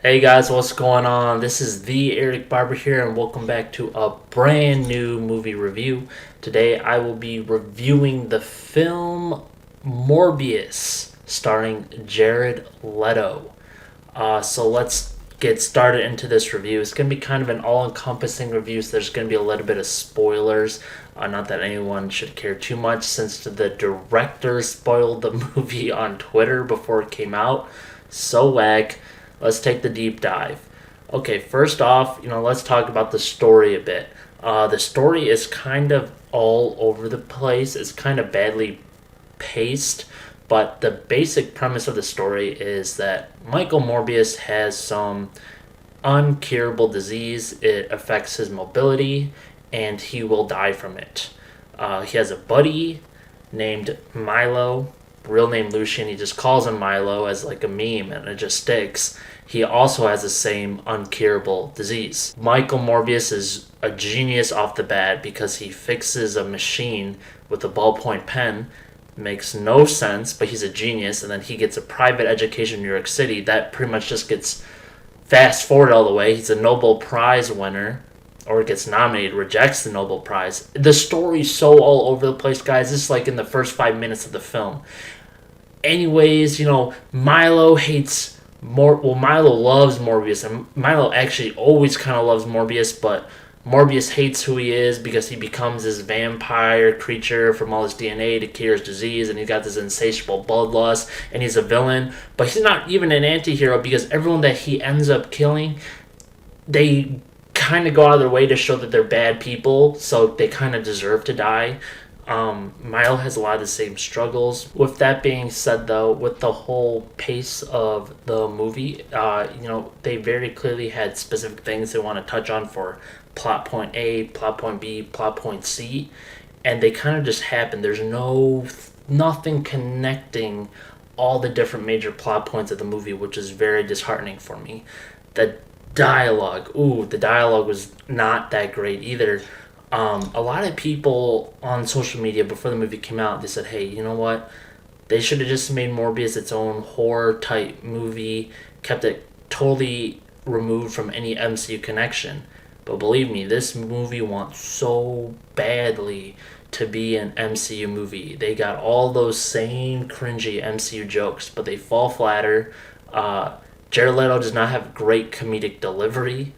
Hey guys, what's going on? This is the Eric Barber here, and welcome back to a brand new movie review. Today I will be reviewing the film Morbius, starring Jared Leto. So let's get started into this review. It's going to be kind of an all encompassing review, so there's going to be a little bit of spoilers. Not that anyone should care too much, since the director spoiled the movie on Twitter before it came out. So whack. Let's take the deep dive. Okay, first off, let's talk about the story a bit. The story is kind of all over the place. It's kind of badly paced, but the basic premise of the story is that Michael Morbius has some uncurable disease. It affects his mobility, and he will die from it. He has a buddy named Milo, real name Lucian. He just calls him Milo as like a meme, and it just sticks. He also has the same uncurable disease. Michael Morbius is a genius off the bat because he fixes a machine with a ballpoint pen. Makes no sense, but he's a genius, and then he gets a private education in New York City. That pretty much just gets fast forward all the way. He's a Nobel Prize winner, or gets nominated, rejects the Nobel Prize. The story's so all over the place, guys. This is like in the first 5 minutes of the film. Anyways, Milo hates Milo loves Morbius, and Milo actually always kind of loves Morbius, but Morbius hates who he is because he becomes this vampire creature from all his DNA to cure his disease, and he's got this insatiable bloodlust, and he's a villain. But he's not even an anti-hero because everyone that he ends up killing, they kind of go out of their way to show that they're bad people, so they kind of deserve to die. Milo has a lot of the same struggles. With that being said, though, with the whole pace of the movie, they very clearly had specific things they want to touch on for plot point A, plot point B, plot point C, and they kind of just happen. There's nothing connecting all the different major plot points of the movie, which is very disheartening for me. The dialogue was not that great either. A lot of people on social media before the movie came out, they said, hey, you know what? They should have just made Morbius its own horror type movie, kept it totally removed from any MCU connection. But believe me, this movie wants so badly to be an MCU movie. They got all those same cringy MCU jokes, but they fall flatter. Jared Leto does not have great comedic delivery.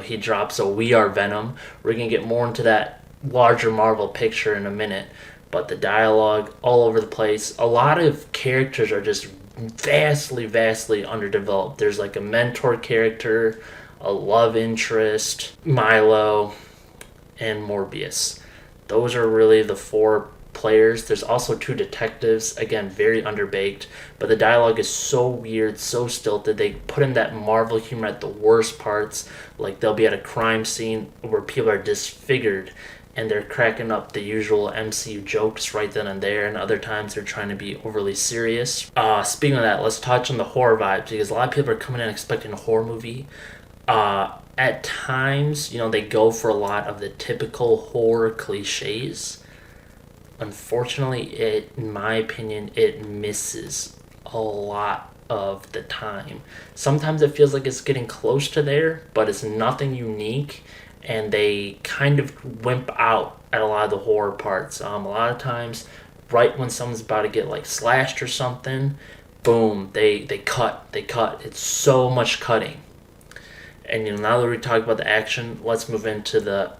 He drops a "We Are Venom." We're gonna get more into that larger Marvel picture in a minute, but the dialogue all over the place. A lot of characters are just vastly underdeveloped. There's like a mentor character, a love interest, Milo, and Morbius. Those are really the four players. There's also two detectives, again, very underbaked, but the dialogue is so weird, so stilted. They put in that Marvel humor at the worst parts. Like they'll be at a crime scene where people are disfigured and they're cracking up the usual MCU jokes right then and there, and other times they're trying to be overly serious. Speaking of that, let's touch on the horror vibes, because a lot of people are coming in expecting a horror movie. At times, they go for a lot of the typical horror cliches. Unfortunately, in my opinion, it misses a lot of the time. Sometimes it feels like it's getting close to there, but it's nothing unique, and they kind of wimp out at a lot of the horror parts. A lot of times, right when someone's about to get like slashed or something, boom, they cut. It's so much cutting. And now that we talk about the action, let's move into the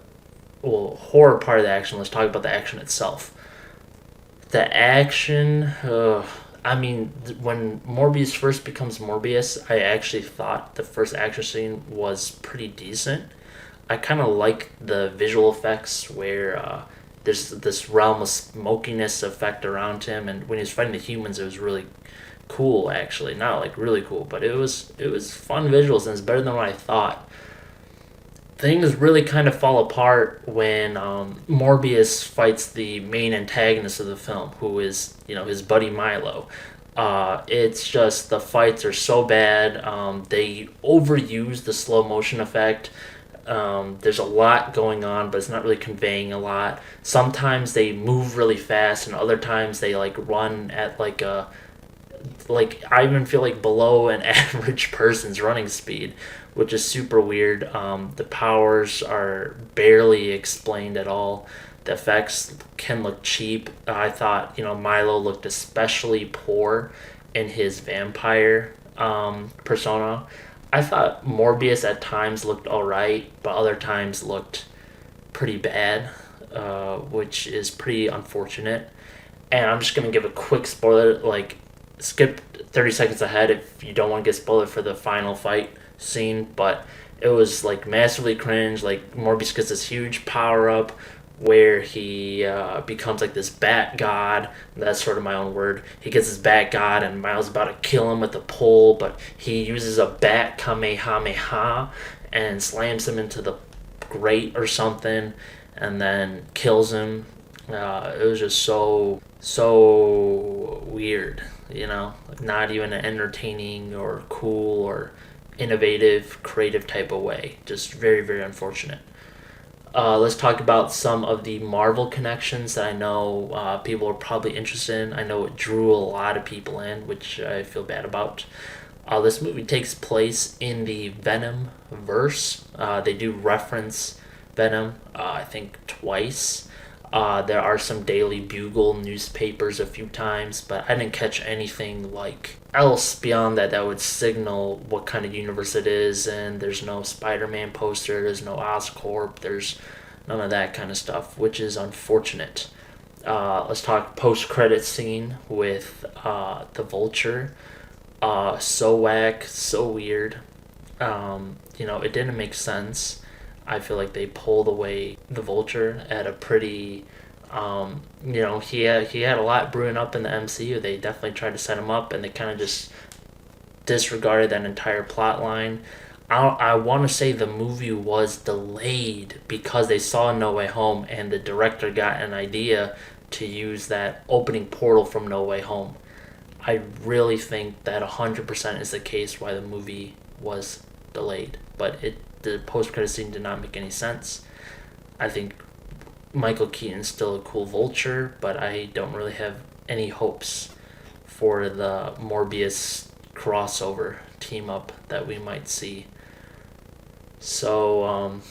horror part of the action. Let's talk about the action itself. The action, when Morbius first becomes Morbius, I actually thought the first action scene was pretty decent. I kind of like the visual effects where there's this realm of smokiness effect around him, and when he was fighting the humans, it was really cool. Actually, not like really cool, but it was fun visuals, and it's better than what I thought. Things really kind of fall apart when Morbius fights the main antagonist of the film, who is, his buddy Milo. It's just the fights are so bad. They overuse the slow motion effect. There's a lot going on, but it's not really conveying a lot. Sometimes they move really fast, and other times they like run at like like I even feel like below an average person's running speed, which is super weird. The powers are barely explained at all. The effects can look cheap. I thought, Milo looked especially poor in his vampire persona. I thought Morbius at times looked alright, but other times looked pretty bad, which is pretty unfortunate. And I'm just gonna give a quick spoiler, like skip 30 seconds ahead if you don't want to get spoiled for the final fight scene. But it was like massively cringe. Like Morbius gets this huge power up where he becomes like this bat god. That's sort of my own word. He gets his bat god, and Miles is about to kill him with a pole, but he uses a bat kamehameha and slams him into the grate or something, and then kills him. It was just so weird, not even an entertaining or cool or innovative, creative type of way. Just very, very unfortunate. Let's talk about some of the Marvel connections that I know people are probably interested in. I know it drew a lot of people in, which I feel bad about. This movie takes place in the Venom verse. They do reference Venom, I think, twice. There are some Daily Bugle newspapers a few times, but I didn't catch anything like else beyond that that would signal what kind of universe it is. And there's no Spider-Man poster, there's no Oscorp, there's none of that kind of stuff, which is unfortunate. Let's talk post-credit scene with the Vulture. So whack, so weird. It didn't make sense. I feel like they pulled away the Vulture at a pretty, he had a lot brewing up in the MCU. They definitely tried to set him up, and they kind of just disregarded that entire plot line. I want to say the movie was delayed because they saw No Way Home, and the director got an idea to use that opening portal from No Way Home. I really think that 100% is the case why the movie was delayed, but the post-credit scene did not make any sense. I think Michael Keaton's still a cool Vulture, but I don't really have any hopes for the Morbius crossover team-up that we might see. So,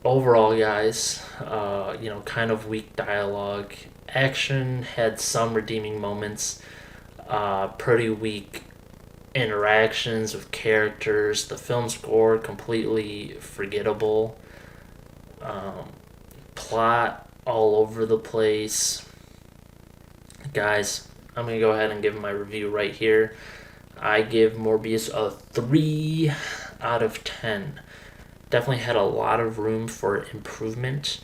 overall, guys, kind of weak dialogue. Action had some redeeming moments. Pretty weak interactions with characters. The film score completely forgettable. Plot all over the place. Guys, I'm gonna go ahead and give my review right here. I give Morbius a 3 out of 10. Definitely had a lot of room for improvement.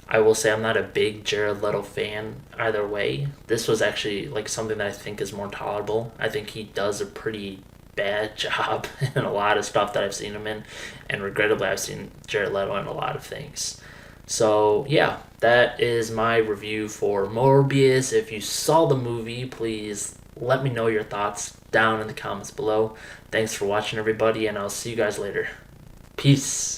I will say I'm not a big Jared Leto fan either way. This was actually like something that I think is more tolerable. I think he does a pretty bad job in a lot of stuff that I've seen him in, and regrettably I've seen Jared Leto in a lot of things. So yeah, that is my review for Morbius. If you saw the movie, please let me know your thoughts down in the comments below. Thanks for watching, everybody, and I'll see you guys later. Peace.